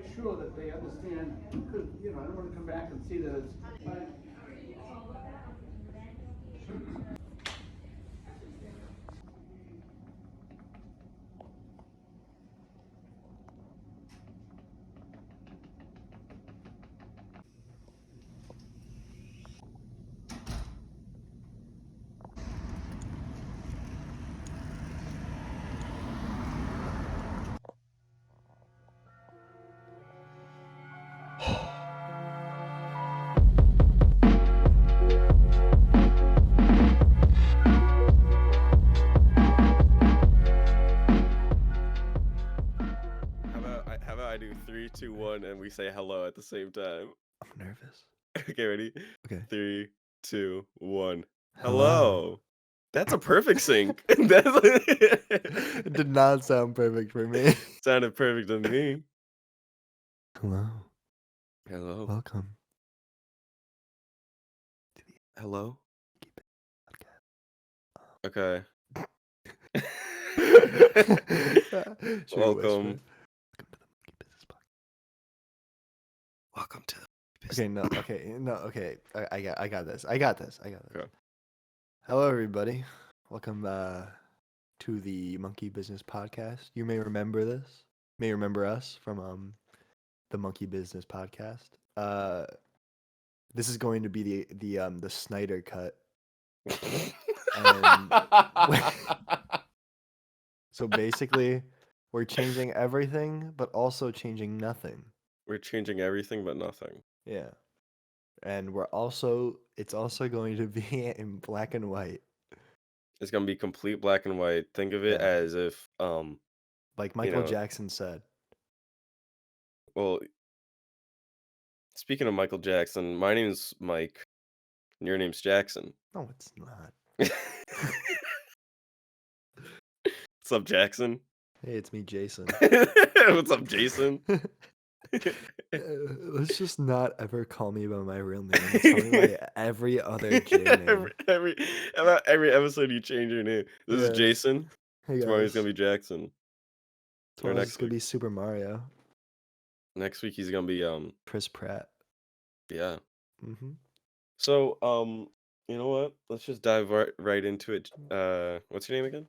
make sure that they understand, because, I don't want to come back and see that it's. How about I do 3, 2, 1, and we say hello at the same time? I'm nervous. Okay, ready? Okay. 3, 2, 1. Hello. Hello. That's a perfect sync. That's It did not sound perfect for me. sounded perfect to me. Hello. Hello. Welcome to the Hello. Monkey Business Okay. Podcast. Should we whisper? Welcome. Welcome to the Okay, no, okay. I got this. I got this. Okay. Hello, everybody. Welcome to the Monkey Business Podcast. You may remember this. May remember us from the Monkey Business Podcast. This is going to be the Snyder cut. And so basically, we're changing everything, but also changing nothing. We're changing everything but nothing. Yeah. And it's also going to be in black and white. It's gonna be complete black and white. Think of it Yeah. as if Like you Michael know, Jackson said. well, speaking of Michael Jackson, my name's Mike, and your name's Jackson. No, it's not. What's up, Jackson? Hey, it's me, Jason. What's up, Jason? Let's just not ever call me by my real name. Tell me my every other J name. About every episode you change your name. This is Yeah. Jason. Hey Tomorrow he's guys. gonna be Jackson. Or Tomorrow's next gonna week. be Super Mario. Next week he's gonna be Chris Pratt. yeah. Mm-hmm. So you know what? Let's just dive right into it. What's your name again?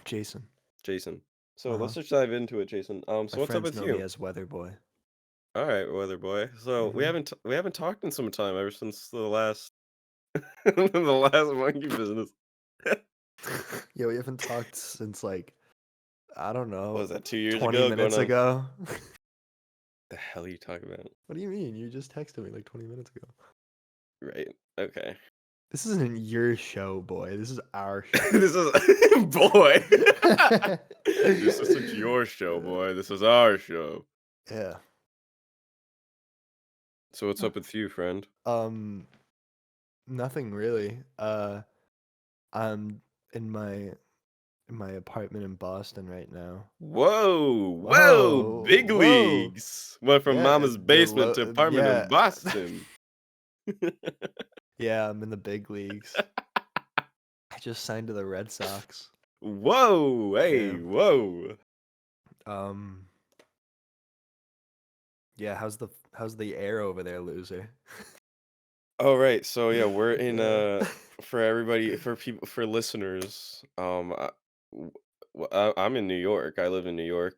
Jason. Jason. So Uh-huh. let's just dive into it, Jason. My So what's up friends with know me you? as Weather Boy. All right, weather boy. So we Mm-hmm. haven't talked in some time ever since the last the last monkey business. Yeah, we haven't talked since like I don't What know, was that 2 years 20 ago? Going minutes on. ago. The hell are you talking about? What do you mean? You just texted me like 20 minutes ago. Right. Okay. This isn't your show, boy. This is our show. This is boy. This isn't your show, boy. This is our show. Yeah. So what's up with you, friend? Nothing really. I'm in my apartment in Boston right now. Whoa, big Whoa. leagues. Went from Yeah, mama's basement to apartment in yeah. Boston. Yeah, I'm in the big leagues. I just signed to the Red Sox. Whoa, hey, Yeah. whoa. Um. Yeah, how's the air over there, loser? All right, so yeah, we're in Yeah. for everybody, for people, for listeners. I'm in New York. I live in New York.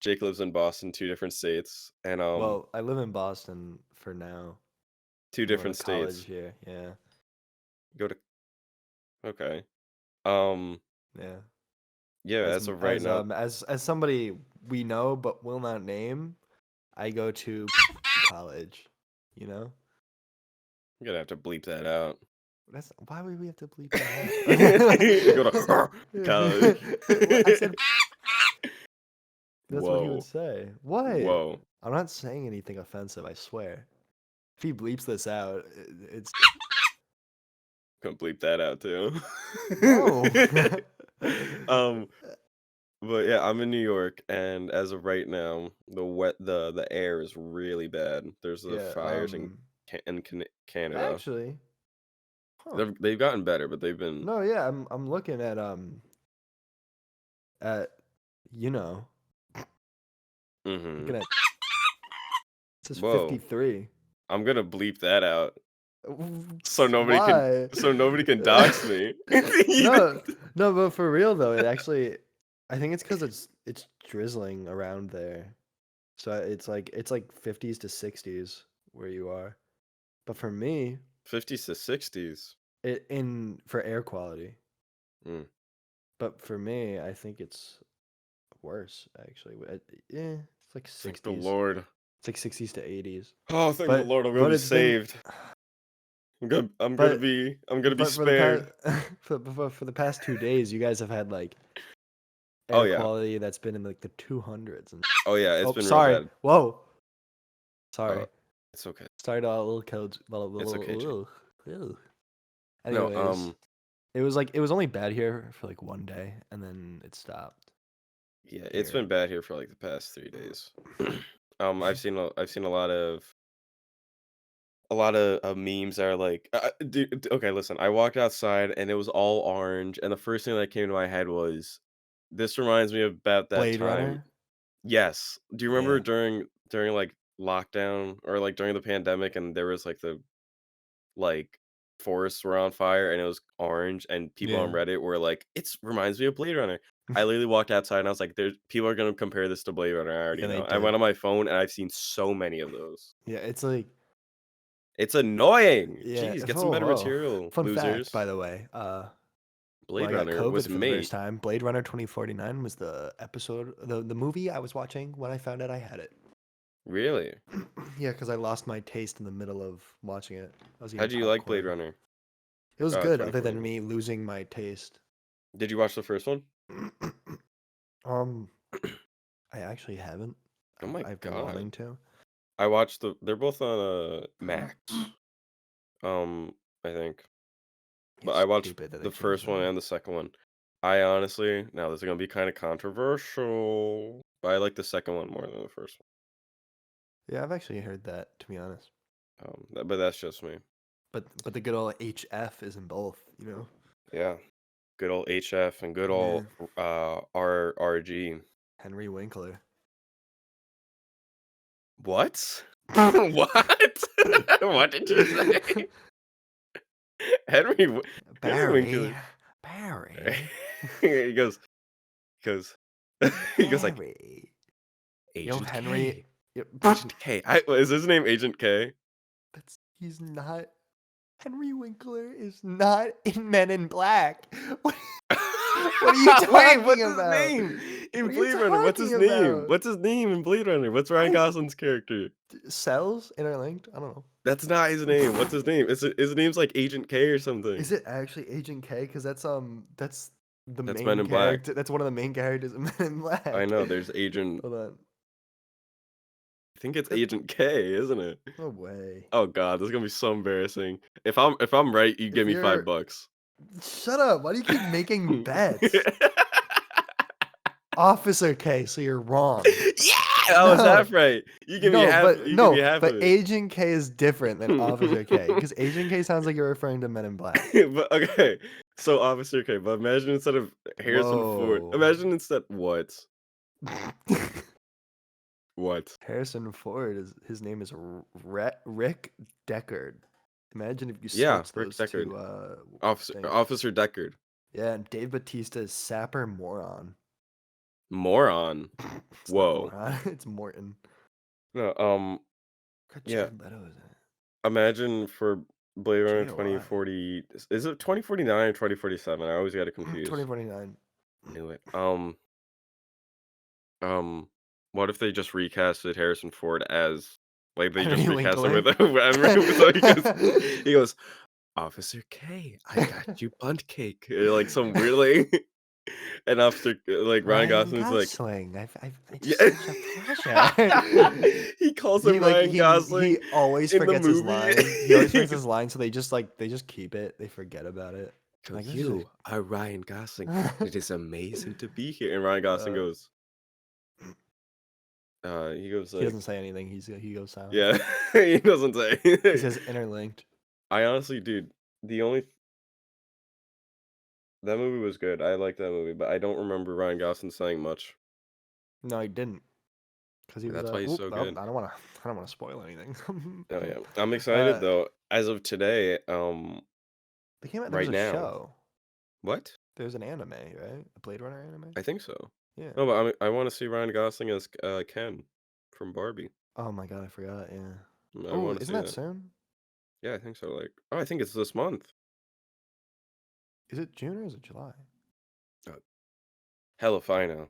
Jake lives in Boston, two different states, and Well, I live in Boston for now. two I'm going to different college states. here. Yeah. Go to okay. Um, Yeah. yeah, as of right now, As somebody we know but will not name, I go to college. You know? I'm gonna have to bleep that out. That's why would we have to bleep that Go to college. out? I said that's what he would Whoa, say. What? whoa. I'm not saying anything offensive, I swear. If he bleeps this out, it's Gonna bleep that out too. no. um, but yeah, I'm in New York, and as of right now, the air is really bad. There's the Yeah, fires Canada. actually, huh. They've gotten better, but they've been No, yeah, I'm looking at you know, Looking at it says Whoa. 53. I'm gonna bleep that out so Why? nobody can dox me. No, no, but for real though, it actually, I think it's because it's drizzling around there, so it's like 50s to 60s where you are. But for me, 50s to 60s. for air quality. Mm. But for me, I think it's worse actually. Yeah, it's like Thank the 60s. Lord. It's like 60s to 80s. Oh, thank the Lord, I'm gonna But be it's been, saved. I'm gonna but be but for the past spared. for the past 2 days, you guys have had like Oh air yeah. quality that's been in like the 200s and Oh yeah, it's oh, been real sorry. bad. Whoa. Sorry. It's okay. Started all little codes. It's okay, Jake. Anyways, No, it was only bad here for like one day and then it stopped. yeah, it's Here. been bad here for like the past 3 days. I've seen a lot of memes that are like, dude, okay, listen. I walked outside and it was all orange, and the first thing that came to my head was, this reminds me of about that Blade time. Runner? Yes. Do you remember Yeah. during like lockdown or like during the pandemic, and there was like the like forests were on fire and it was orange, and people on Yeah. Reddit were like, "It's reminds me of Blade Runner." I literally walked outside and I was like, "There's people are gonna compare this to Blade Runner." I already Yeah, they know. I went did. on my phone and I've seen so many of those. Yeah, it's like It's annoying. yeah. Jeez, get some Oh, better whoa. material, Fun fact, by losers. the way. When Blade I got Runner COVID was for the first made. time, Blade Runner 2049 was the movie I was watching when I found out I had it. Really? Yeah, because I lost my taste in the middle of watching it. I was How eating do you like Blade popcorn. Runner? It was good, other than 2049. me losing my taste. Did you watch the first one? um, I actually haven't. Oh my I've been god. wanting to. I watched they're both on Max. I think. But It's I watched stupid that they the changed first one that. and the second one. I honestly, now this is gonna be kind of controversial, but I like the second one more than the first Yeah, I've actually heard that, to be honest. one. But that's just me. But the good old HF is in both, you know. Yeah, good old HF and good Yeah, old RG. Henry Winkler. What? What? What did you say? Henry Barry, Winkler. Barry, he goes he goes he goes like, Barry. Yo, Agent Henry. K. Agent K. Is his name Agent K? He's not. Henry Winkler is not in Men in Black. What are you Wait, what's talking his about? name in What are you Blade Runner? What's his talking name? about? What's his name in Blade Runner? What's Ryan Gosling's character? Cells interlinked? I don't know. That's not his name. What's his name? His name's like Agent K or something. Is it actually Agent K? Because that's the That's Men main in Black. character. That's one of the main characters in Men in Black. I know. There's Agent. Hold on. I think it's Agent K, isn't it? No way. Oh God, this is gonna be so embarrassing. If I'm right, you If give me you're $5. Shut up. Why do you keep making bets? Officer K, so you're wrong. Yeah, I was half right. You give me half. You give me half of it. Agent K is different than Officer K because Agent K sounds like you're referring to Men in Black. But okay, so Officer K. But imagine instead of Harrison Ford, Whoa. imagine instead what? What? Harrison Ford his name is Rick Deckard. Imagine if you Yeah, switch Rick those Deckard. two things. Officer Deckard. Yeah, and Dave Bautista is Sapper Moron. Moron. It's not Whoa. Moron. It's Morton. No. God, Yeah. Jared Leto is in it. Imagine for Blade Runner JOI. 2040. Is it 2049 or 2047? I always get it confused. 2049. Knew it. What if they just recasted Harrison Ford as like they just Henry recast him Winkler. with so he goes, Officer K, I got you bunt cake. Like some weird like and Officer like Ryan Gosling's like, It's yeah. such a pleasure. He calls him Ryan Gosling he always in the forgets his movie. line. He always forgets his line, so they just keep it. They forget about it. Like, This is you are Ryan Gosling. It is amazing to be here. And Ryan Uh, Gosling goes, he goes he like, doesn't say anything. He goes silent. yeah, he doesn't say. He says interlinked. I honestly, dude, that movie was good. I like that movie, but I don't remember Ryan Gosling saying much. No, he didn't. because he was. That's why he's so good. I don't want to. I don't want to spoil anything. Oh yeah, I'm excited uh, though. As of today, they came out. There was right a now, show. what? There's an anime, right? A Blade Runner anime. I think so. Yeah. No, but I want to see Ryan Gosling as Ken from Barbie. Oh my god, I forgot. Yeah. I Oh, want to isn't see that that. soon? Yeah, I think so. Like, oh, I think it's this month. Is it June or is it July? Hell if I know.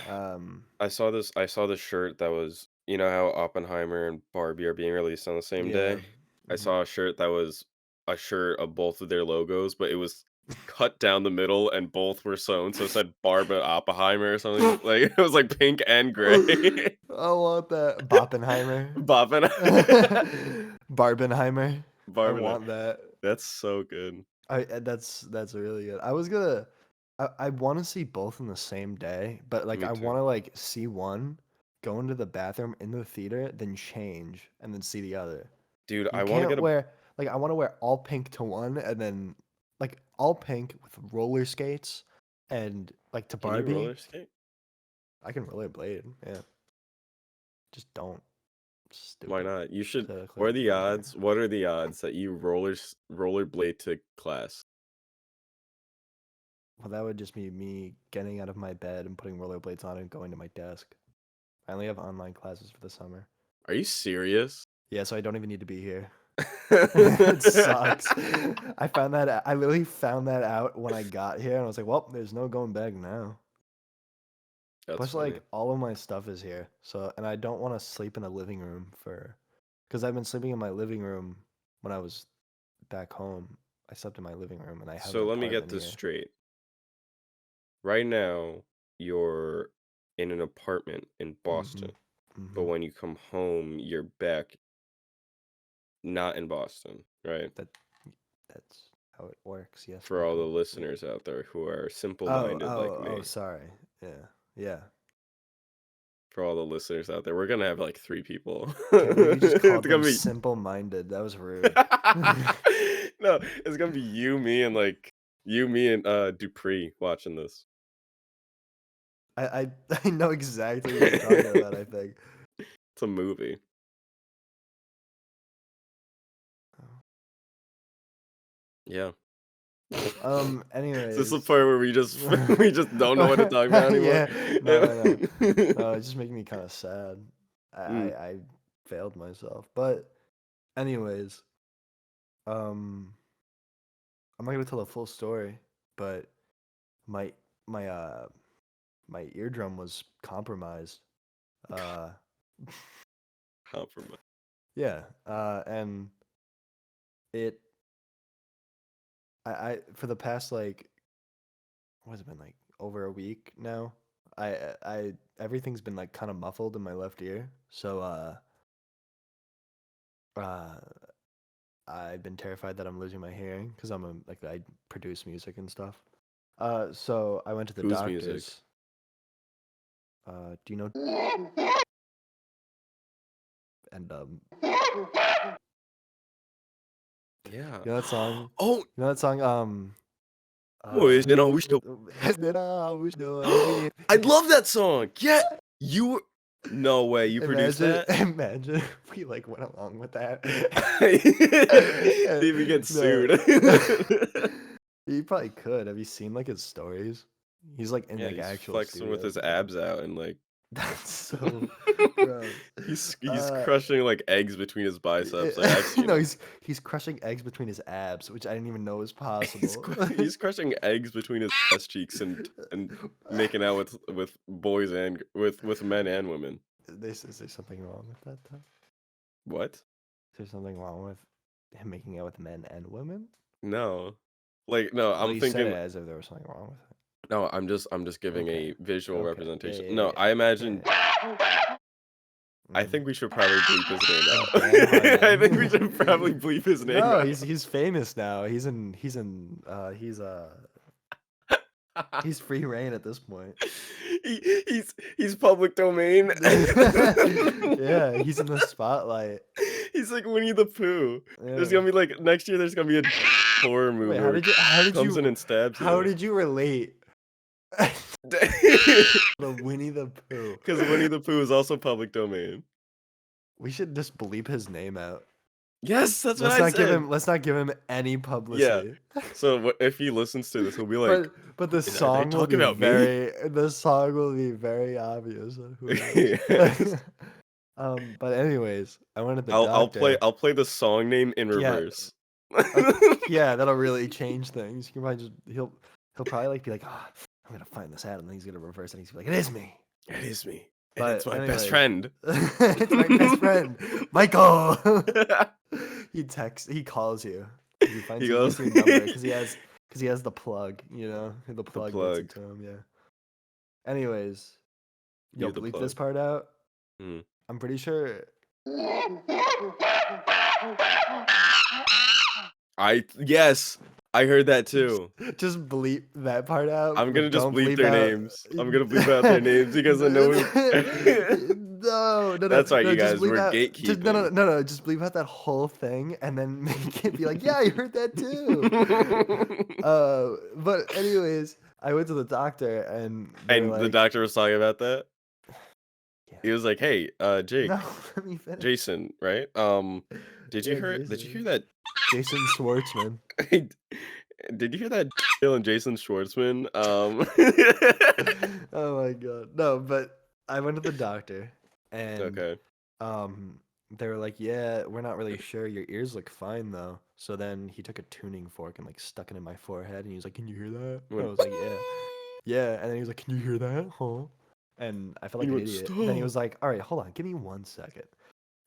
Um. I saw this. I saw this shirt that was, you know how Oppenheimer and Barbie are being released on the same Yeah. day. I Mhm. saw a shirt that was a shirt of both of their logos, but it was cut down the middle and both were sewn. So it said Barbara Oppenheimer or something. Like it was like pink and gray. I want that. Boppenheimer. Bobbin. Barbenheimer. I Barbara. want that. That's so good. That's really good. I was gonna. I want to see both in the same day, but like Me I too. want to like see one, go into the bathroom in the theater, then change, and then see the other. Dude, You I want to can't get a. wear like I want to wear all pink to one, and then like all pink with roller skates, and like to Can you Barbie. roller skate? I can rollerblade. Yeah, just don't. Why Stupid. not? You should. To What clear are up the further. odds? What are the odds that you rollerblade to class? Well, that would just be me getting out of my bed and putting rollerblades on and going to my desk. I only have online classes for the summer. Are you serious? Yeah, so I don't even need to be here. It sucks. I literally found that out when I got here, and I was like, well, there's no going back now. That's Plus, funny. like, all of my stuff is here. So, and I don't want to sleep in a living room because I've been sleeping in my living room when I was back home. I slept in my living room, and I have So an let me get apartment this here. straight. Right now, you're in an apartment in Boston, but Mm-hmm. when you come home, you're back not in Boston, right? That's how it works. Yes, For all the Michael. listeners out there who are Oh, simple-minded like me. sorry. Yeah. For all the listeners out there, we're gonna have like 3 people. Can't believe you just called It's them gonna be simple-minded. That was rude. no, it's gonna be you, me, and Dupree watching this. I know exactly what you're talking about, I think. It's a movie. Yeah. Is this the Anyways. part where we just we just don't know what to talk about anymore? Yeah. No. No, it's just making me kind of sad. Mm. I failed myself. But anyways, I'm not gonna tell the full story, but my my my eardrum was compromised. Uh Compromise. yeah. And it I for the past like what has it been like over a week now? I everything's been like kind of muffled in my left ear. So uh I've been terrified that I'm losing my hearing because I produce music and stuff. So I went to the Whose music? doctors. Do you know? And Yeah. you know that song? Oh, You know that song? boys, you know, we still. Imagine, I love that song. Yeah, you. No way, you produced that. imagine if we like went along with that. See if we get No. sued. He probably could. Have you seen like his stories? He's like in Yeah, like he's actual flexing with his studios and abs stuff. out and like That's so gross. he's crushing like eggs between his biceps. Like I've seen No, it. he's crushing eggs between his abs, which I didn't even know was He's possible. he's crushing eggs between his ass cheeks and making out with boys and with men and women. Is there something wrong with that though? What? Is there something wrong with him making out with men and women? No. Like no, Well, I'm you said thinking it as if there was something wrong with it. no, I'm just giving Okay. a visual Okay. representation. Yeah, No, yeah. I imagine I Mhm. think we should probably bleep his name Dan out. I Harmon. think we should probably bleep his name No, out. he's famous now. He's free reign at this point. He's public domain. Yeah, he's in the spotlight. He's like Winnie the Pooh. There's Yeah. gonna be like next year. There's gonna be a horror movie. Wait, where he comes in and stabs how you. did you relate? The Winnie the Pooh. Because Winnie the Pooh is also public domain. We should just bleep his name out. Yes, that's what Let's I not give said. him. Let's not give him any Yeah. publicity. So if he listens to this, he'll be like, But the Are they song will talking be about me? very. The song will be very obvious of who it is. Yes. But anyways, I went to the I'll doctor. play the song name in Yeah. reverse. Yeah, that'll really change things. You can probably just he'll probably like be like, oh, I'm gonna find this out, and then he's gonna reverse it. And he's gonna be like, it is me. It is me. And But it's my anyways, best friend. it's my best friend, Michael. He calls you. He finds He you, goes- gets your number because he has the plug. You know, the plug gets it plug. to him. Yeah. Anyways, yo, You the bleep this plug. part out. Hmm. I'm pretty sure. Yes, I heard that too. Just bleep that part out. I'm but gonna just don't bleep their out- names. I'm gonna bleep out their names because I know. No. That's right, you just guys. bleep We're out- gatekeeping. Just, no. Just bleep out that whole thing and then make it be like, yeah, I heard that too. But anyways, I went to the doctor and they were And the like, doctor was talking about that. Yeah. He was like, "Hey, Jake, No, let me finish. Jason, right? Did you Yeah, hear? Did you Jason. hear that? Jason Schwartzman. Did you hear that? Bill and Jason Schwartzman. Oh my god. No, but I went to the doctor and Okay. they were like, yeah, we're not really sure. Your ears look fine though. So then he took a tuning fork and like stuck it in my forehead and he was like, can you hear that? And I Went, was like, yeah. Yeah. And then he was like, can you hear that? Huh? And I felt like You an went, idiot. "Stop." Then he was like, all right, hold on, give me 1 second.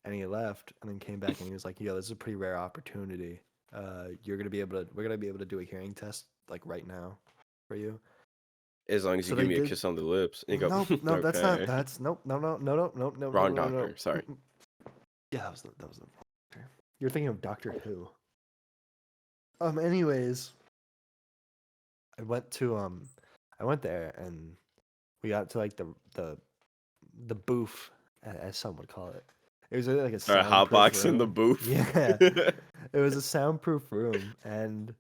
And he left and then came back and he was like, yo, this is a pretty rare opportunity. We're gonna be able to do a hearing test like right now for you. As long as So you give they me a did- kiss on the lips. And you go, No, that's not. "Okay." That's no. Wrong doctor, sorry. Yeah, that was the doctor. You're thinking of Doctor Who. Anyways, I went there and we got to like the booth, as some would call it. It was really like a Or a hot soundproof box in the room. booth. Yeah, it was a soundproof room, and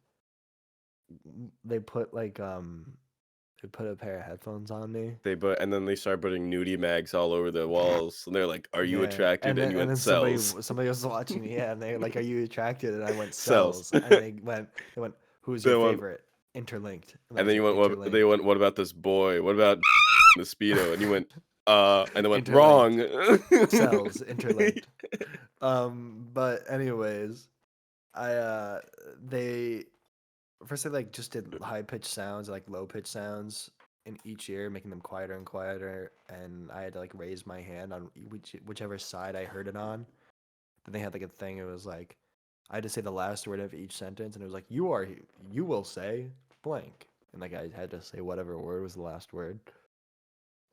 they put a pair of headphones on me. And then they start putting nudie mags all over the walls. And they're like, "Are you Yeah, attracted?" And, then, you and went, then "Cells." somebody was watching me, yeah, and they were like, "Are you attracted?" And I went, Cells. "Cells." And they went, "Who's They your went- favorite?" Interlinked. I And then you was went, like, "What?" They went, "What about this boy? What about the speedo?" And you went, and they went, Interlinked. "Wrong." Cells interlinked. But anyways, they first they like just did high pitched sounds, like low pitched sounds in each ear, making them quieter and quieter, and I had to like raise my hand on whichever side I heard it on. Then they had like a thing. It was like I had to say the last word of each sentence, and it was like you will say blank, and like I had to say whatever word was the last word.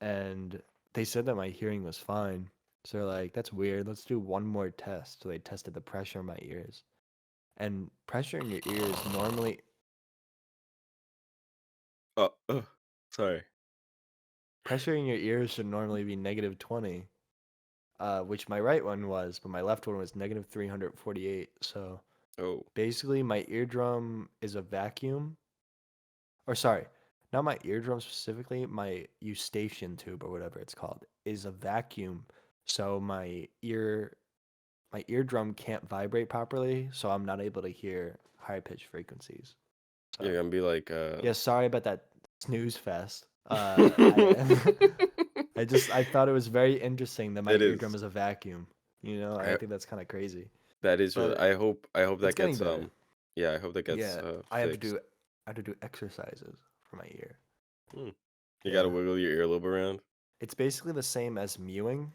And they said that my hearing was fine. So they're like, that's weird. Let's do one more test. So they tested the pressure in my ears. And pressure in your ears normally Oh, sorry. pressure in your ears should normally be -20. Which my right one was, but my left one was -348. So Oh, basically my eardrum is a vacuum. Or sorry, not my eardrum specifically, my eustachian tube or whatever it's called is a vacuum. So my eardrum can't vibrate properly, so I'm not able to hear high pitched frequencies. So, you're gonna be like, yeah, sorry about that snooze fest. I thought it was very interesting that my It eardrum is. is a vacuum. You know, I I- think that's kind of crazy. That is But really. I hope it's that getting gets better. Yeah, I hope that gets Yeah, fixed. I have to do exercises for my ear. You gotta Yeah. wiggle your earlobe around. It's basically the same as mewing,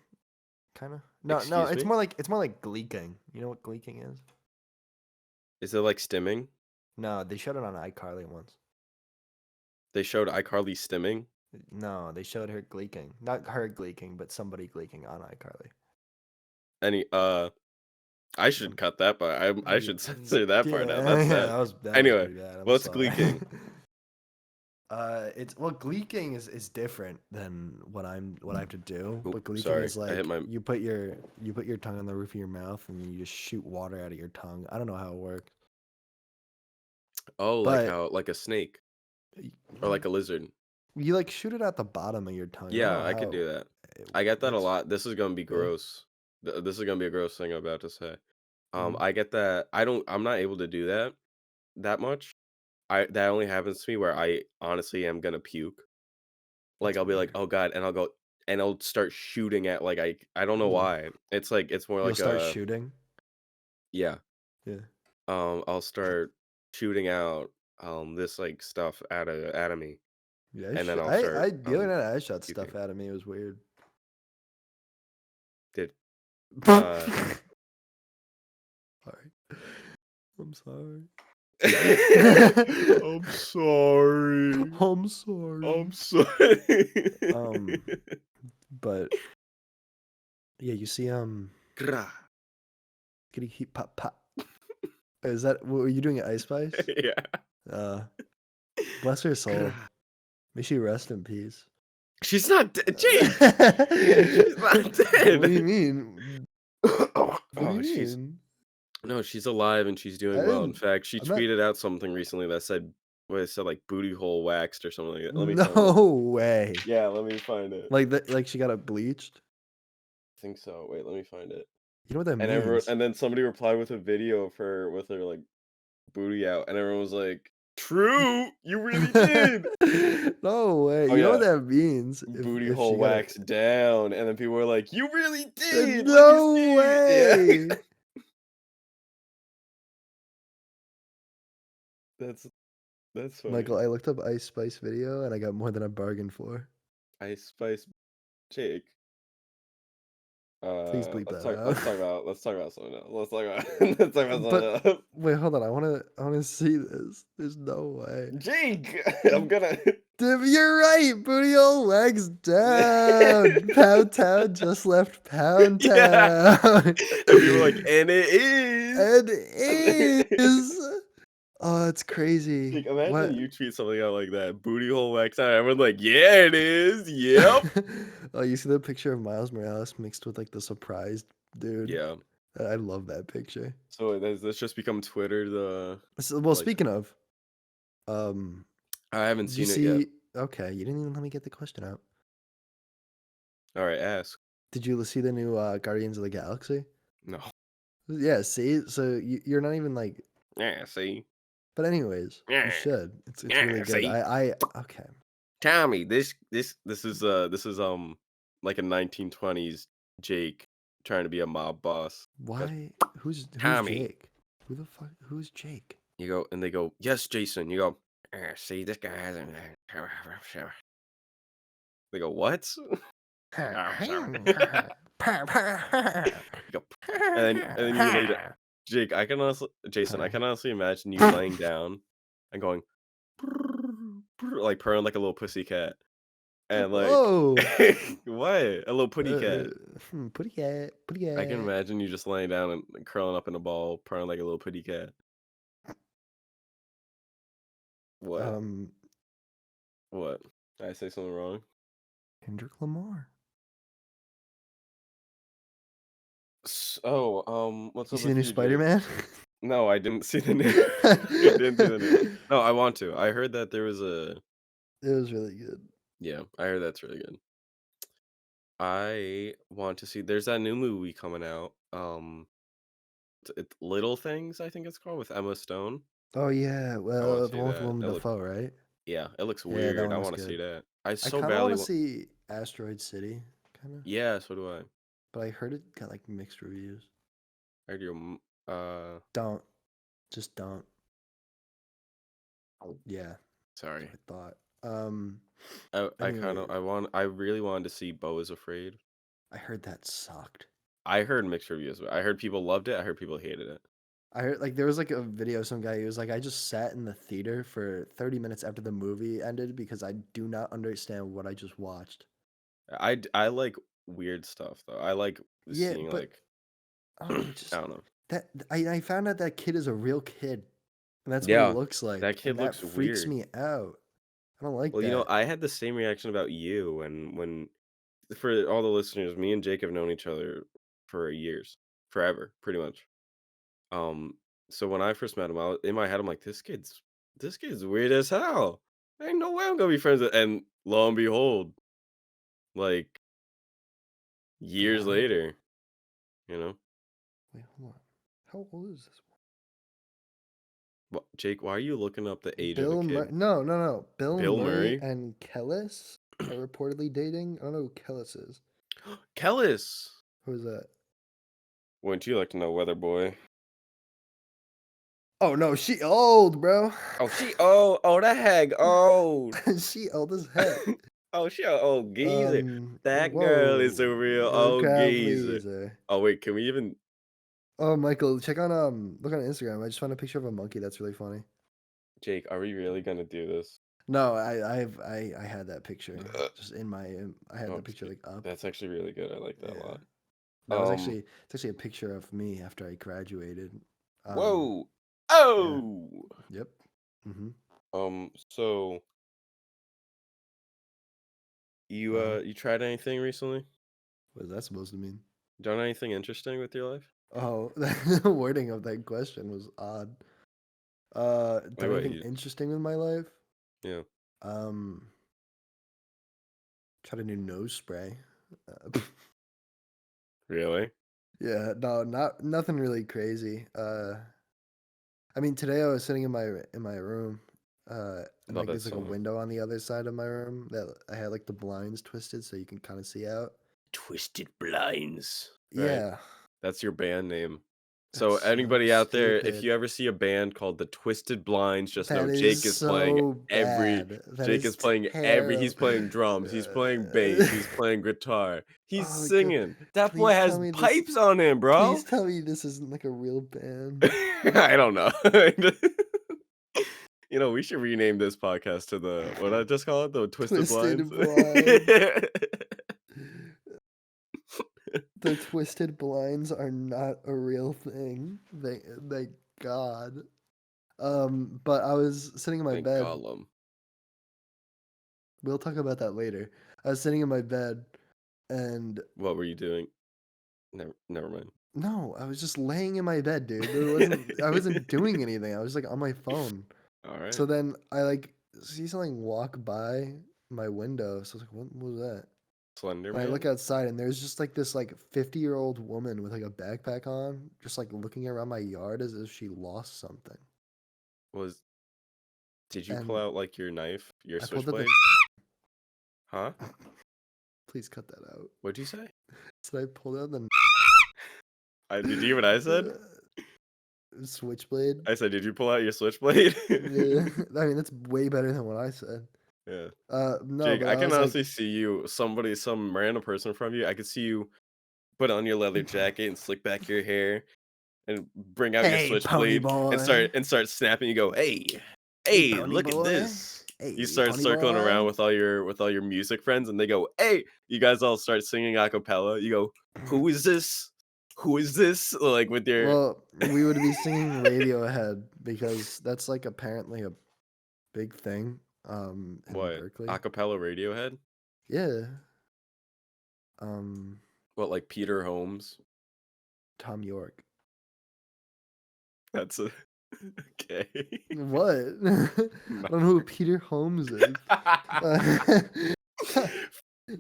kind of. No, Excuse it's me? more like gleeking. You know what gleeking is? Is it like stimming? No, they showed it on iCarly once. They showed iCarly stimming. No, they showed her gleeking. Not her gleeking, but somebody gleeking on iCarly. Any I should cut that part. I should censor that part out. That's yeah, sad. that was Anyway, pretty bad. I'm what's sorry. gleeking? It's gleeking is different than what I have to do. Oop, But gleeking sorry, is I like hit my- you put your tongue on the roof of your mouth and you just shoot water out of your tongue. I don't know how it works. Oh, But- like a snake or like a lizard. You like shoot it at the bottom of your tongue. I don't Yeah, know I could how do that. it I get that a works. lot. This is gonna be Really? gross. This is gonna be a gross thing I'm about to say. Mhm. I get that. I'm not able to do that much. That only happens to me where I honestly am gonna puke. Like That's I'll be like, weird. oh god, and I'll go and I'll start shooting at like I don't know Ugh. why. It's like it's more You'll like start a shooting. yeah. Yeah. I'll start shooting out this like stuff out of me, Yeah. and then I'll I start the other night I shot stuff puking. out of me. It was weird. Did uh Sorry. I'm sorry. I'm sorry. I'm sorry. I'm sorry. But yeah, you see, Gra. kitty heat pop pop. Is that what were you doing at Ice Spice? Yeah. Uh, bless her soul. Gra. May she rest in peace. She's not dead, Jake. She's not What do you dead. mean? What do you Oh, she's mean? no, she's alive and she's I doing well. In didn't. fact, she I'm not. tweeted out something recently that said, what it said, like booty hole waxed or something like that. Let me find it. No way. Yeah, let me find it. Like that. Like she got it bleached. I think so. Wait, let me find it. You know what that And everyone, means? and then somebody replied with a video of her with her like booty out, and everyone was like, "True, you really did." No way. Oh You know what yeah, that means? booty If she hole got it. waxed down, and then people were like, "You really did. Let me No see." Yeah, way. that's that's Michael, funny. I looked up Ice Spice video and I got more than I bargained for. Ice Spice Jake. Please bleep Let's that talk. out. Let's talk about something else. Let's talk about. Let's talk about But something else. wait, hold on. I wanna see this. There's no way. Jake, I'm gonna. You're right. Booty hole legs down. Pound Town just left Pound Yeah, Town. and people were like, "And it is." And is. Oh, that's crazy. Like, imagine What? you tweet something out like that, booty hole wax out. Everyone's like, yeah, it is. Yep. Oh, you see the picture of Miles Morales mixed with like the surprised dude? Yeah. I love that picture. So that's just become Twitter. Well, Like, speaking of, um, I haven't did you seen it yet. see? Okay, you didn't even let me get the question out. All right, ask. Did you see the new Guardians of the Galaxy? No. Yeah, see, so you're not even like. Yeah, see. But anyways, you Yeah, should. It's really yeah, good. see. Okay. Tommy, this is like a 1920s Jake trying to be a mob boss. That's Why? Who's Tommy. Jake? Who the fuck? Who's Jake? You go and they go, yes, Jason. You go, see, this guy hasn't. They go, what? Oh, sorry. You go, and then you lay down. Jake, Jason, I can honestly imagine you laying down and going like purring like a little pussy cat. And like Whoa! what? A little putty cat. Pretty cat, pretty I can cat. imagine you just laying down and curling up in a ball, purring like a little putty cat. What? Um, What? Did I say something wrong? Kendrick Lamar. What's You up see the with new you, Jake? Spider-Man? No, I didn't see the new. I didn't see the new. No, I want to. I heard that there was a. It was really good. Yeah, I heard that's really good. I want to see. There's that new movie coming out. It's Little Things, I think it's called, with Emma Stone. Oh yeah, I want well, to the see one with that. Willem It look, Dafoe, right? yeah, it looks Yeah, that weird. one I looks want to see good. that. I I so kind of want badly to want. see Asteroid City, kind of, Yeah, so do I. but I heard it got like mixed reviews. I heard you. Don't, just don't. Oh, Yeah, that's sorry. what I thought. I kind of. Anyways, I really wanted to see Beau is Afraid. I heard that sucked. I heard mixed reviews. I heard people loved it. I heard people hated it. I heard like there was like a video of some guy who was like, I just sat in the theater for 30 minutes after the movie ended because I do not understand what I just watched. I like weird stuff though. I like Yeah, seeing but like I I just don't know. that I found out that kid is a real kid, and that's what he Yeah, looks that like, kid and that looks freaks weird. me out. I don't like Well, that. I had the same reaction about you and when for all the listeners, me and Jake have known each other for years, forever, pretty much. Um, so when I first met him, in my head, I'm like, this kid's weird as hell. Ain't no way I'm gonna be friends with. And lo and behold, like years Wow. later, you know. Wait, hold on. How old is this Jake, why are you looking up the one? age of a kid? No. Bill Bill Murray Murray? and Kellis are reportedly dating. I don't know who Kellis is. Kellis. Who is that? Wouldn't you like to know, Weather Boy? Oh no, she old, bro. Oh, she oh that hag old. She old as heck. Oh, she a old geezer. That girl is a Whoa. real No old crowd geezer. pleaser. Oh wait, can we even Oh, Michael, check on look on Instagram. I just found a picture of a monkey that's really funny. Jake, are we really gonna do this? No, I had that picture just I had Oh, the picture like up. that's actually really good. I like that a Yeah. lot. That was actually it's actually a picture of me after I graduated. Whoa. Yeah. Oh. Yep. Mm-hmm. So Uh-huh. you tried anything recently? What is that supposed to mean? Done anything interesting with your life? Oh, the wording of that question was odd. Done Wait, anything interesting with my life? yeah. Um, Tried a new nose spray. Really? Yeah, no, nothing really crazy. I mean, today I was sitting in my room, and Love like that there's like a song. window on the other side of my room that I had like the blinds twisted so you can kind of see out. Twisted Blinds. Right? Yeah, That's your band name. that's So so anybody out there, if stupid. you ever see a band called the Twisted Blinds, just know That Jake is is playing so every bad. That Jake is is playing every he's terrible. playing drums, he's playing bass, he's playing guitar, he's Oh god, singing. That boy please tell has me this. pipes on him, bro. Please tell me this isn't like a real band. I don't know. We should rename this podcast to the what I just call it, the Twisted Twisted Blinds. Blind. The Twisted Blinds are not a real thing. Thank God. But I was sitting in my Thank bed. Gollum. We'll talk about that later. I was sitting in my bed, and What were you doing? Never mind. no, I was just laying in my bed, dude. I wasn't doing anything. I was like on my phone. All right. So then I like see something walk by my window. So I was like, what was that? Slender And I look Man? outside, and there's just like this like 50-year-old woman with like a backpack on, just like looking around my yard as if she lost something. Was Did you pull And out like your knife, your I pulled out the. switchblade? Huh? Please cut that out. What'd you say? So I pulled out the Did you hear what I said? switchblade. I said, did you pull out your switchblade? Yeah, I mean that's way better than what I said. Yeah. No, Jake, but I I can was like, honestly see you, some random person from you. I could see you put on your leather jacket and slick back your hair and bring out your "Hey, pony switchblade and boy, start snapping. You go, hey, hey, hey, pony look at boy, this. You hey, start pony circling around boy." with all your music friends, and they go, hey. You guys all start singing a cappella. You go, who is this? Who is this? Like with your Well, we would be singing Radiohead because that's like apparently a big thing in what? Berkeley. Acapella Radiohead? Yeah. Um What, like Peter Holmes? Tom York. That's a okay. What? I don't know who Peter Holmes is.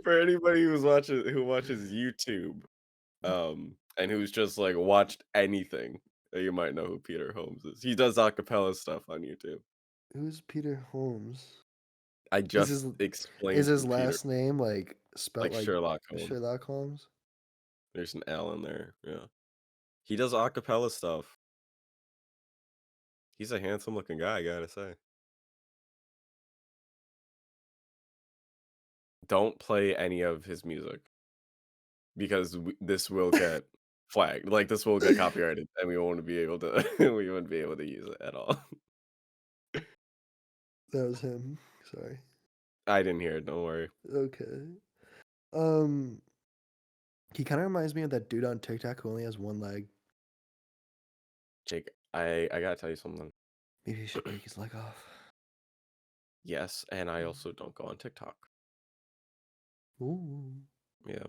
For anybody who watches YouTube, and who's just like watched anything, you might know who Peter Holmes is. He does acapella stuff on YouTube. Who's Peter Holmes? I Is just his is explained his who Peter, last name like spelt like like Sherlock Holmes. Sherlock Holmes? There's an L in there. Yeah. He does acapella stuff. He's a handsome looking guy, I gotta say. Don't play any of his music because this will get flagged. Like this will get copyrighted, and we won't be able to. We wouldn't be able to use it at all. That was him. Sorry. I didn't hear it. Don't worry. Okay. Um, he kind of reminds me of that dude on TikTok who only has one leg. Jake, I gotta tell you something. Maybe he should break his leg off. Yes, and I also don't go on TikTok. Ooh. Yeah,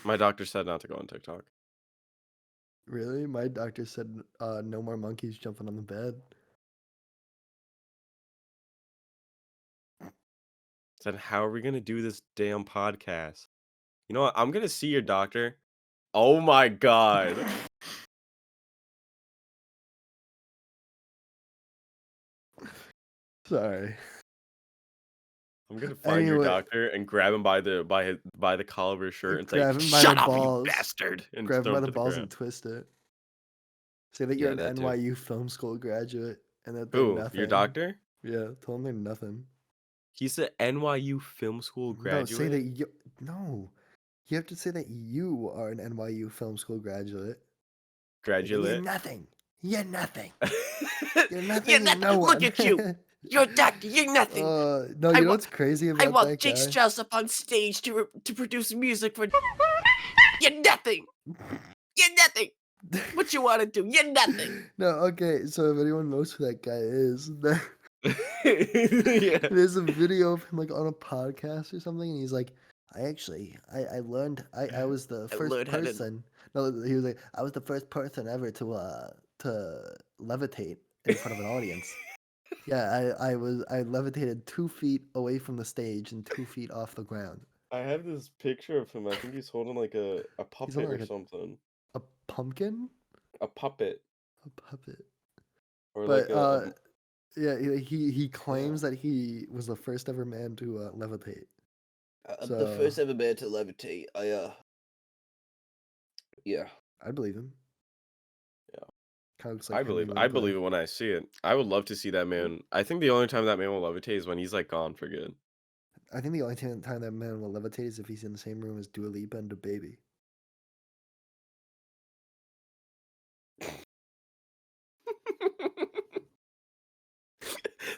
my doctor said not to go on TikTok. Really? My doctor said no more monkeys jumping on the bed. Then how are we gonna do this damn podcast? You know what? I'm gonna see your doctor. Oh my god. Sorry. I'm gonna find your Anyway, doctor and grab him by the collar of his shirt and say, grab him by "Shut the up, you balls. bastard!" and Grab him throw by him the to the balls and ground. twist it. Say that you're Yeah, an that too. NYU film school graduate and that they're Who? Your nothing. doctor? Yeah, tell them they're nothing. He's an NYU film school No, say that graduate. you. No, you have to say that you are an NYU film school graduate. Like, and you're Graduate. nothing. You're nothing. You're You're nothing and nothing. no Look one. at you. You're a doctor. You're nothing. No, I you know wa- what's crazy I about want that Jake guy? Strauss up on stage to produce music for. You're nothing. You're nothing. What you want to do? You're nothing. No, okay. So if anyone knows who that guy is, Yeah. there's a video of him like on a podcast or something, and he's like, I learned I was the I first learned how to- person. No, he was like, I was the first person ever to levitate in front of an audience. Yeah, I levitated 2 feet away from the stage and 2 feet off the ground. I have this picture of him. I think he's holding like a He's puppet holding or like something. a pumpkin, A puppet a puppet. or But like a yeah, he claims that he was the first ever man to levitate. I'm So- the first ever man to levitate. Yeah. I believe him. Yeah. Kind of looks like I Henry believe Winkler. it when I see it. I would love to see that man. I think the only time that man will levitate is when he's like gone for good. I think the only time that man will levitate is if he's in the same room as Dua Lipa and DaBaby.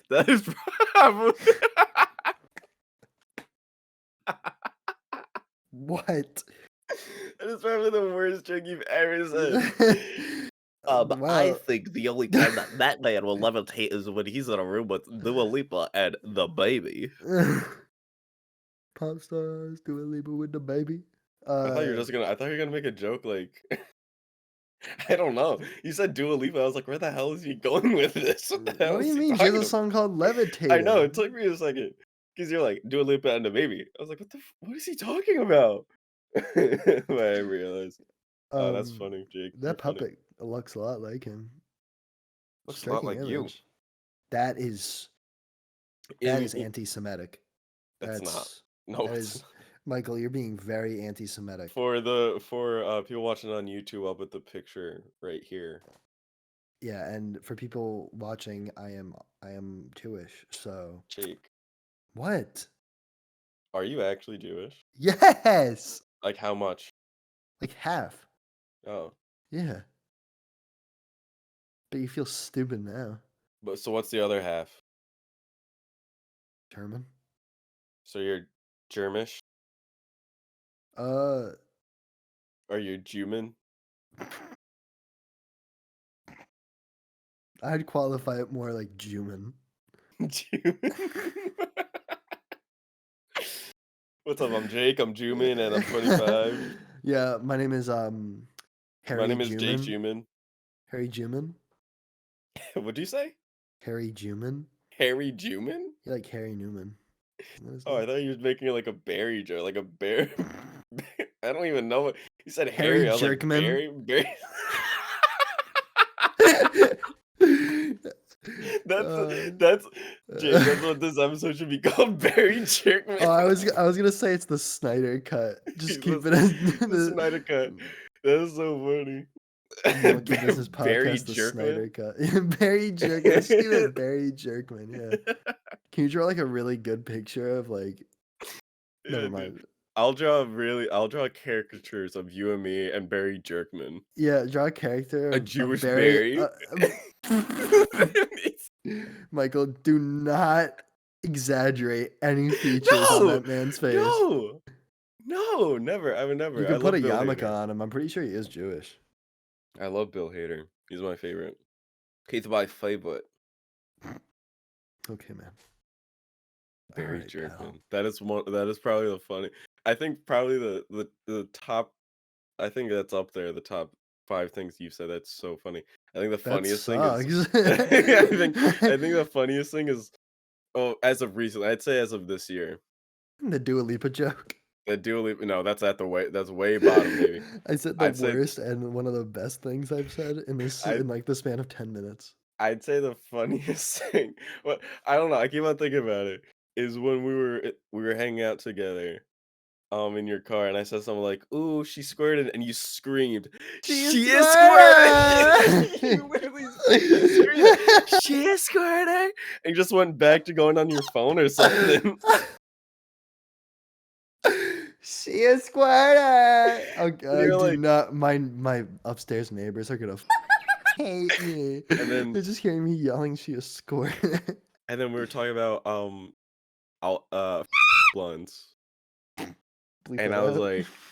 That is probably What? that is probably the worst joke you've ever said. I Wow. think the only time that man will levitate is when he's in a room with Dua Lipa and the baby. Pop stars, Dua Lipa with DaBaby. I thought you were gonna make a joke like I don't know. You said Dua Lipa. I was like, where the hell is he going with this? What the hell What do is you he mean? She has talking a about? song called Levitate. I know, it took me a second. Because you're like, Dua Lipa and the baby. I was like, what is he talking about? But I realized. Oh, that's funny, Jake. You're That funny. puppet looks a lot like him. Looks a lot Striking like you. image. That is anti-Semitic. That's not. No, that it's is Michael. You're being very anti-Semitic. for people watching on YouTube, I'll put the picture right here. Yeah, and for people watching, I am Jewish. So Jake, what? are you actually Jewish? Yes, Like how much? like half. Oh, Yeah. But you feel stupid now. but so what's the other half? German. So you're Germish? Uh, Are you Juman? I'd qualify it more like Juman. Juman. What's up? I'm Jake. I'm Juman, and I'm 25. Yeah, my name is Harry My name is Juman. Jake Juman. Harry Juman. What'd you say? Harry Juman. Harry Juman? You like Harry Newman. Isn't that his Oh, I name? thought you were making it like a berry joke, like a bear. I don't even know what you said. Harry Harry. I was like Jerkman? Barry. That's Jake. That's what this episode should be called. Barry Jerkman. Oh, I was gonna say it's the Snyder cut. Just keep it as the Snyder cut. That is so funny. Monkey Business Barry Podcast, the Snyder Jerkman. cut. Barry Jerkman. Let's keep it Barry Jerkman. Yeah. Can you draw like a really good picture of like? Yeah, Never dude. mind. I'll draw caricatures of you and me and Barry Jerkman. Yeah, draw a character. A of Jewish Barry. Barry. Michael, do not exaggerate any features on No, that man's face. No, never. I would never. You I can put a love Bill yarmulke Hader. on him. I'm pretty sure he is Jewish. I love Bill Hader. He's my favorite. He's my favorite. Okay, man. Barry Alright, Jerkman. pal. That is probably the funny. I think probably the top. I think that's up there. The top 5 things you've said. That's so funny. I think the That funniest thing is. sucks. I think the funniest thing is. Oh, as of recent, I'd say as of this year. The Dua Lipa joke. The Dua Lipa, no, that's that's way bottom, baby. I said the I'd say worst and one of the best things I've said I in like the span of 10 minutes. I'd say the funniest thing, what I don't know, I keep on thinking about it, is when we were hanging out together, in your car, and I said something like, "Ooh, she squirted," and you screamed, She "She is squirting!" squirted! You screamed it, "She is squirting!" And you just went back to going on your phone or something. She is squirted! Oh, And you're do like, not. My upstairs neighbors are gonna hate me. and then They're just hearing me yelling, she is squirted. and then we were talking about blunts. Bleep And that out.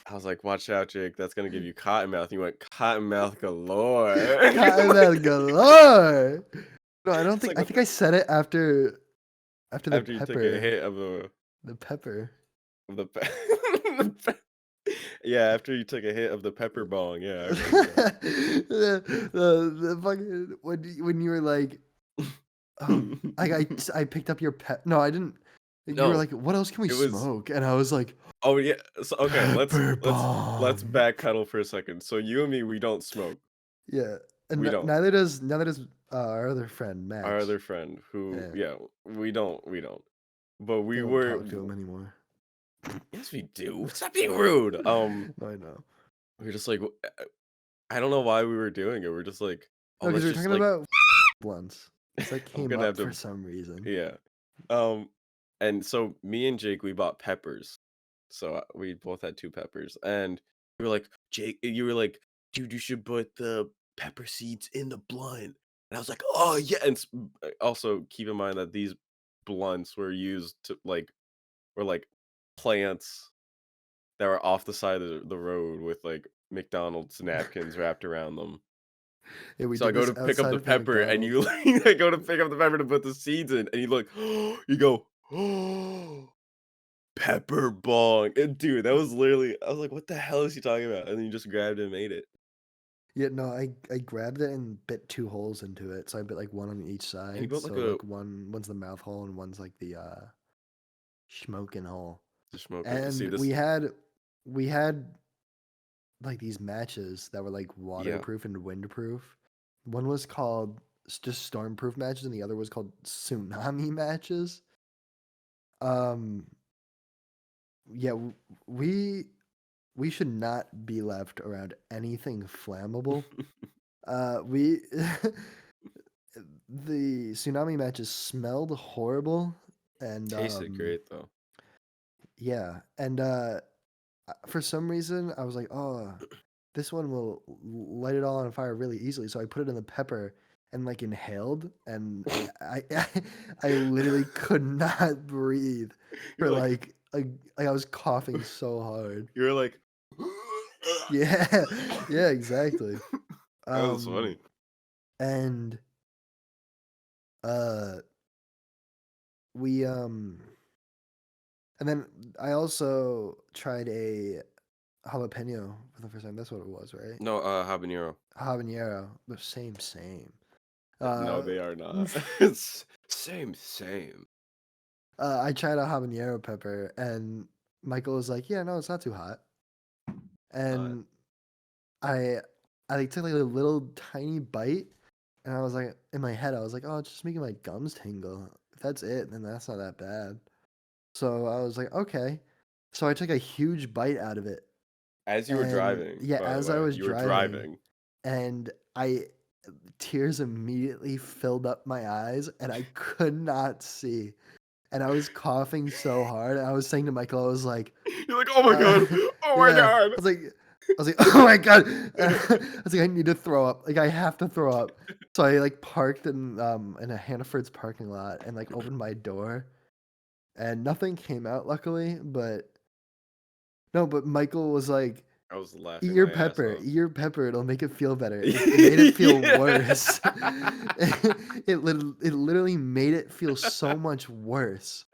I was like, "Watch out, Jake, that's gonna give you cotton mouth." And you went, "Cotton mouth galore." Cotton mouth galore! No, I don't It's think. like, I what think I said it after the after you took a pepper. hit The pepper. of the pe the pe yeah, after you took a hit of the pepper bong, yeah, I remember that. The fucking when you were like, I picked up your pet. No, I didn't. You were No, like, what else can we it was smoke? And I was like, oh, yeah, so, okay, pepper let's bomb. backpedal for a second. So you and me, we don't smoke. Yeah, and We don't. neither does our other friend Our Max. other friend who, Yeah, yeah, we don't. But they we don't were talk to him anymore. yes, we do. Stop being rude. No, I know. We were just like, I don't know why we were doing it. We're just like, "Oh, No, because let's we were just, talking like" about blunts. It's like I'm came gonna have up for to some reason. yeah. Um, and so me and Jake, we bought peppers. So, we both had 2 peppers, and we were like, "Jake," you were like, "Dude, you should put the pepper seeds in the blunt." And I was like, "Oh, yeah." And also keep in mind that these blunts were used to, were, plants that were off the side of the road with, McDonald's napkins wrapped around them. Yeah, we So I did go this to pick up outside the of the pepper, and McDonald's. you I go to pick up the pepper to put the seeds in, and you look, you go, "Oh, pepper bong." And dude, that was literally, I was like, "What the hell is he talking about?" And then you just grabbed it and ate it. Yeah, no, I grabbed it and bit 2 holes into it. So I bit like one on each And he side. built like So a like one's the mouth hole and one's like the smoking hole. the smoking. See And this? we had like these matches that were like Yeah, waterproof and windproof. One was called just stormproof matches and the other was called tsunami matches. Um yeah, we should not be left around anything flammable. We the tsunami matches smelled horrible, and tasted great though. yeah, and for some reason I was like, oh, this one will light it all on fire really easily. So I put it in the pepper and like inhaled, and I I literally could not breathe You're for like, like I was coughing so hard. you're like, Yeah, yeah, exactly. that was Um, funny. and uh, we and then I also tried a jalapeno for the first time. That's what it was, right? No, habanero. Habanero, the same. No, Uh, they are not. It's same. I tried a habanero pepper, and Michael was like, "Yeah, no, it's not too hot." Not. And I I like, took like a little tiny bite, and I was like, in my head, I was like, "Oh, it's just making my gums tingle. If that's it, then that's not that bad." So I was like, "Okay." So I took a huge bite out of it, As you were and driving, yeah, by the as I way, was you were driving, driving. and I tears immediately filled up my eyes, and I could not see. And I was coughing so hard. And I was saying to Michael, I was like, You're like, "Oh my god. Oh my yeah. god." I was like, oh my god. I was like, I need to throw up. Like I have to throw up. So I like parked in a Hannaford's parking lot and like opened my door, and nothing came out luckily. But no, but Michael was like, I was eat laughing your my ass pepper, off. eat your pepper. It'll make it feel better. It made it feel worse. It literally made it feel so much worse.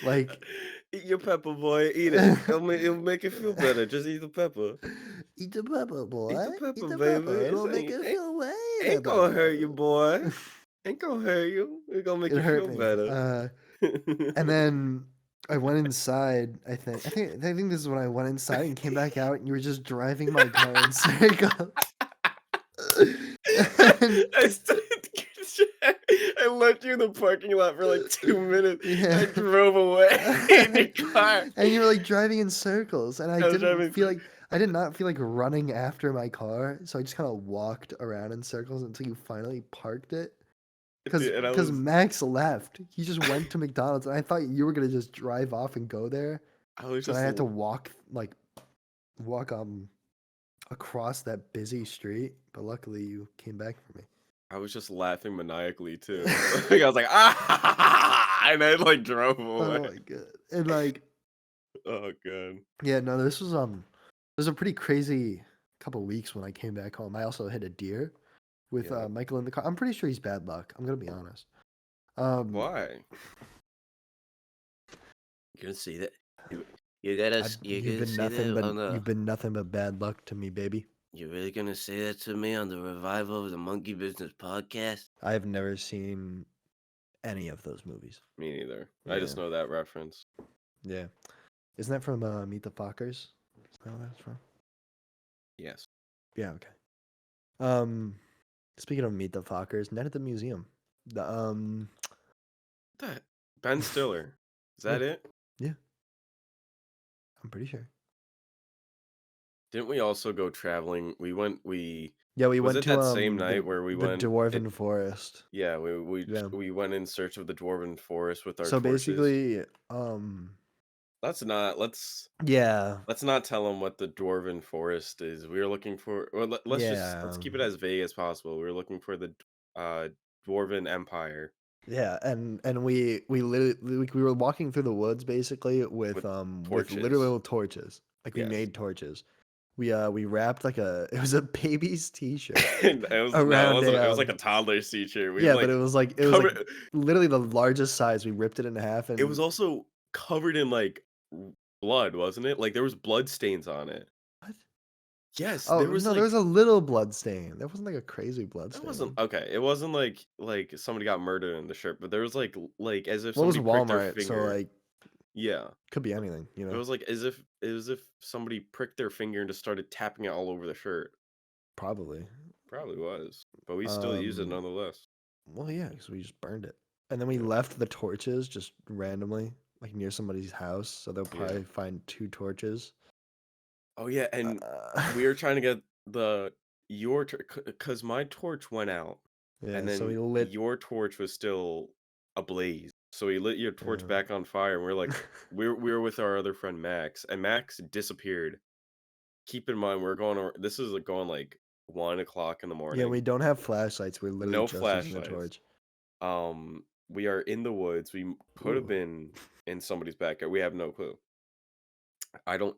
Like, Eat your pepper, boy. Eat it. It'll make it feel better. Just eat the pepper. eat the pepper, Eat boy. the Eat pepper, the baby. pepper. It's It'll make it feel way ain't gonna hurt you, boy. Ain't gonna hurt you. It's gonna make It you hurt feel me. better. And then I went inside. I think this is when I went inside and came back out, and you were just driving my car in circles. And, I stood, I left you in the parking lot for like 2 minutes. yeah. I drove away in your car. And you were like driving in circles, and I was driving. I did not feel like running after my car, so I just kind of walked around in circles until you finally parked it. Dude, and I Because was, Max left. He just went to McDonald's, and I thought you were gonna just drive off and go there. I was So just, I had to walk across that busy street, but luckily you came back for me. I was just laughing maniacally too. Like, I was like, ah, and I like drove Oh away. my god! And like, Oh god. yeah, no, this was a pretty crazy couple weeks when I came back home. I also hit a deer with Yeah. Michael in the car. I'm pretty sure he's bad luck. I'm gonna be honest. Why? You're gonna see that? You gotta. You've been nothing but you've been nothing but bad luck to me, baby. You're really gonna say that to me on the revival of the Monkey Business podcast? I have never seen any of those movies. Me neither. I just Yeah. know that reference. Yeah, isn't that from Meet the Fockers? Is that where that's from? Yes. Yeah. Okay. Speaking of Meet the Fockers, Night at the Museum. The That Ben Stiller. Is that it? I'm pretty sure. Didn't we also go traveling? We Yeah, we was went it to that same night where we the went Dwarven Forest. yeah, Yeah. we went in search of the Dwarven Forest with our So torches. basically, let's yeah, not tell them what the Dwarven Forest is. We were looking for, or let's keep it as vague as possible. We were looking for the Dwarven Empire yeah, and we literally we were walking through the woods basically with torches. literal torches. Like we Yes. made torches. We wrapped like it was a baby's t-shirt. It was like a toddler's t-shirt. Yeah, but it was like literally the largest size. We ripped it in half, and it was also covered in like blood, wasn't it? Like there was blood stains on it. What? Yes, Oh there was no, there was a little blood stain. There wasn't like a crazy blood It stain. wasn't okay. It wasn't like somebody got murdered in the shirt, but there was like as if Well, it was somebody pricked their Walmart, so finger. like Yeah, could be anything, you it know. was like as if somebody pricked their finger and just started tapping it all over the shirt. Probably. Probably was, but we still use it nonetheless. Well, yeah, because we just burned it, and then we left the torches just randomly, like near somebody's house, so they'll probably find 2 torches. Oh yeah, and we were trying to get your because my torch went out, yeah, and then so we lit your torch was still ablaze. So we lit your torch back on fire, and we're like, we were with our other friend Max, and Max disappeared. Keep in mind, this is going like 1 o'clock in the morning. Yeah, we don't have flashlights. We're literally No just using the flashlights. torch. We are in the woods. We could have been in somebody's backyard. We have no clue.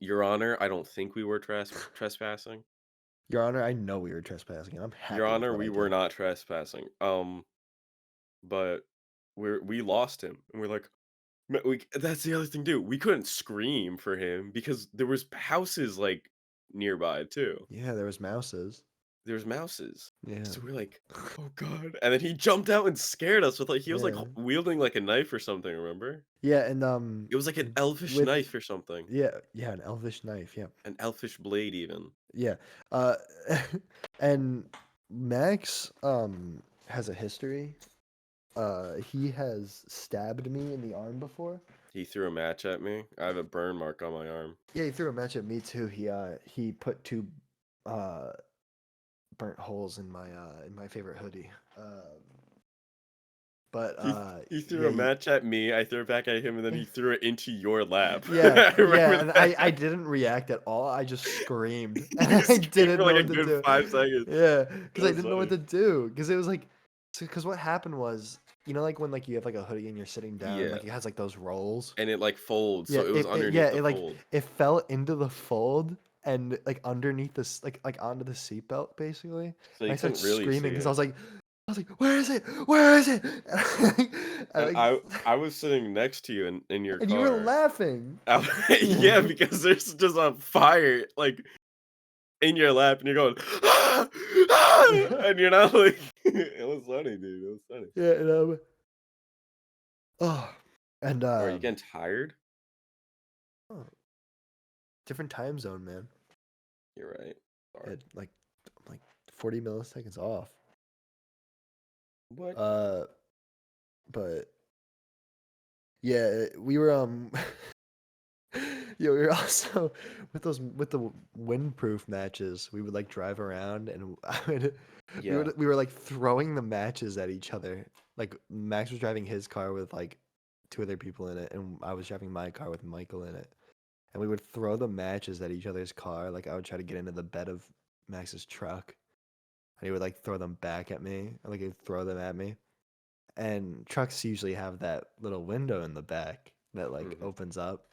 Your Honor, I don't think we were trespassing. Your Honor, I know we were trespassing, and I'm happy. Your with Honor, what we I were did. not trespassing. But we lost him, and we're like, that's the other thing too. We couldn't scream for him because there was houses like nearby too. Yeah, there was mouses. There's mouses. Yeah. So we're like, oh god. And then he jumped out and scared us with he was like wielding like a knife or something, remember? Yeah, and It was like an elfish knife or something. Yeah, an elvish knife, yeah. An elfish blade even. Yeah. And Max has a history. He has stabbed me in the arm before. He threw a match at me. I have a burn mark on my arm. Yeah, he threw a match at me too. He put 2 burnt holes in my favorite hoodie. But he threw a match at me. I threw it back at him, and then he threw it into your lap. Yeah, and I didn't react at all. I just screamed. And I didn't know like what a to good do. 5 seconds. Yeah, because I didn't know what to do. Because it was like, because what happened was, you know, like when like you have like a hoodie and you're sitting down, like it has like those rolls, and it like folds, so it was underneath the fold. It fell into the fold and like underneath this, like onto the seatbelt basically. So you I started really screaming because I was like, where is it? Where is it? And I was sitting next to you in your car. And you were laughing. Yeah, because there's just a fire like in your lap, and you're going, ah, ah, and you're not like. It was funny, dude. It was funny. Yeah, and Are you getting tired? Oh, different time zone, man. You're right. Sorry. It like 40 milliseconds off. What? But yeah, we were yeah, we were also with the windproof matches. We would like drive around and Yeah. we were like throwing the matches at each other. Like Max was driving his car with like 2 other people in it, and I was driving my car with Michael in it. And we would throw the matches at each other's car. Like I would try to get into the bed of Max's truck, and he would like throw them back at me, and like he'd throw them at me. And trucks usually have that little window in the back that like opens up.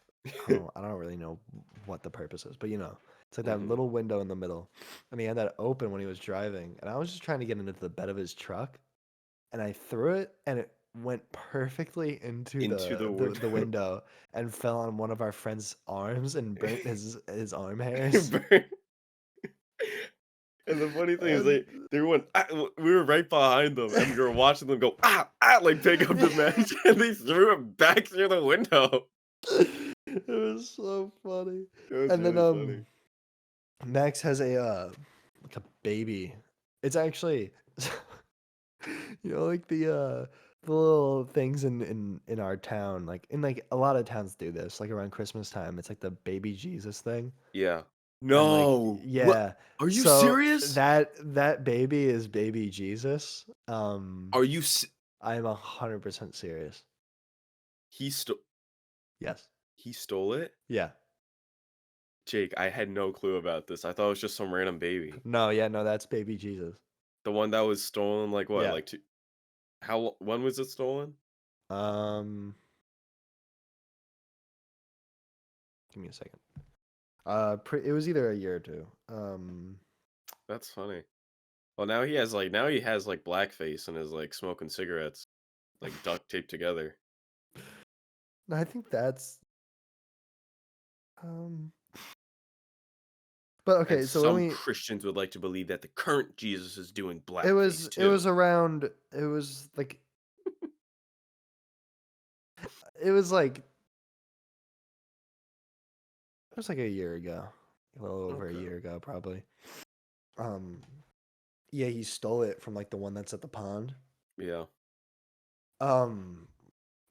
I don't really know what the purpose is, but it's like that little window in the middle, and he had that open when he was driving, and I was just trying to get into the bed of his truck, and I threw it, and it went perfectly into the the window and fell on one of our friend's arms and burnt his arm hairs. And the funny thing is, And they went. We were right behind them, and we were watching them go like pick up the match, and they threw it back through the window. it was so funny. It was And really then funny. Max has a like a baby. It's actually like the little things in our town, like in like a lot of towns do this, like around Christmas time. It's like the baby Jesus thing. Yeah. And like No. yeah. What? Are you So serious? that baby is baby Jesus. Are you? I am 100% serious. He stole. Yes. He stole it. Yeah. Jake, I had no clue about this. I thought it was just some random baby. No, yeah, no, that's baby Jesus. The one that was stolen, like what? Yeah. Like when was it stolen? Give me a second. It was either a year or two. That's funny. Well, now he has like blackface and is like smoking cigarettes, like duct taped together. No, I think that's But okay, And so some Christians would like to believe that the current Jesus is doing blackface too. it was around it was like it was like a year ago. A little over a year ago probably. Yeah, he stole it from like the one that's at the pond. Yeah.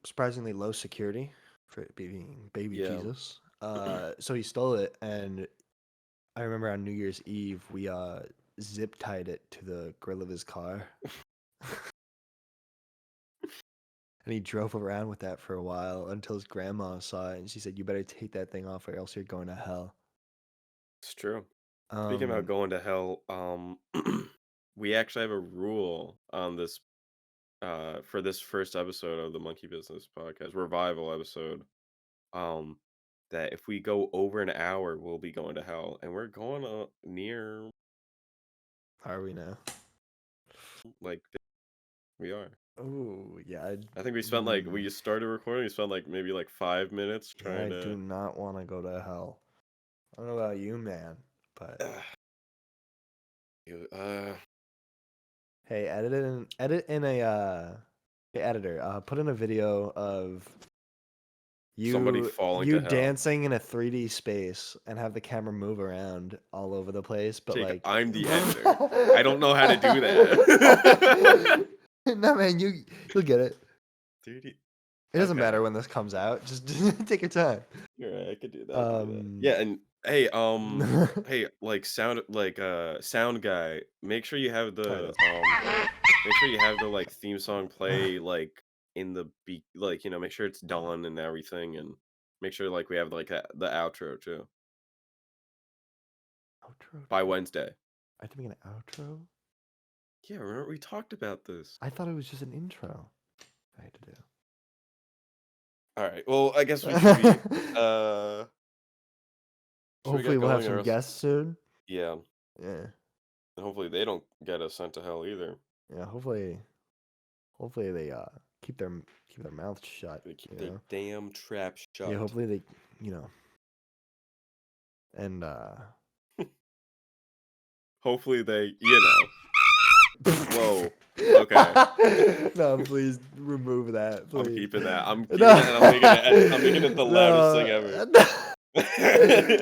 Surprisingly low security for it being baby Yeah. Jesus. So he stole it, and I remember on New Year's Eve we zip tied it to the grill of his car. And he drove around with that for a while until his grandma saw it, and she said, "You better take that thing off, or else you're going to hell." It's true. Speaking about going to hell, we actually have a rule on this for this first episode of the Monkey Business Podcast, revival episode, that if we go over an hour, we'll be going to hell, and we're going near. Are we now? Like we are. Oh yeah. I think we spent we just started recording. We spent maybe 5 minutes trying I do not want to go to hell. I don't know about you, man, but hey, edit in a editor. Put in a video of somebody falling to hell. dancing in a 3D space and have the camera move around all over the place. But Jake, like I'm the editor. I don't know how to do that. No, man, you'll get it. 3D. It doesn't matter when this comes out. Just take your time. You're right. I could do that. Yeah, and hey, hey, sound guy. Make sure you have the theme song play in the beat. Make sure it's done and everything, and make sure we have the outro too. Outro by Wednesday. I have to make an outro. Yeah, remember we talked about this. I thought it was just an intro I had to do. All right. Well, I guess we should be. Hopefully, we'll have some guests soon. Yeah. Yeah. And hopefully, they don't get us sent to hell either. Yeah. Hopefully, they keep their mouths shut. They keep their damn trap shut. Yeah. Hopefully, they and hopefully they Whoa. Okay. No, please remove that. Please. I'm keeping that. I'm keeping No. that, and I'm making it the loudest thing ever.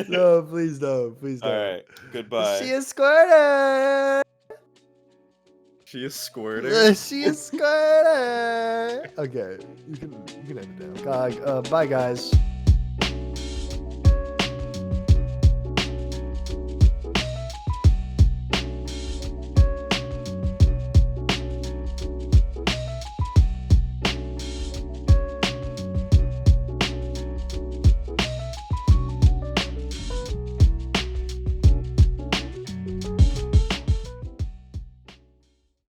No, please don't. Please All don't. right. Goodbye. She is squirting. She is squirting. She is squirting. Okay, you can end it now. Bye, guys.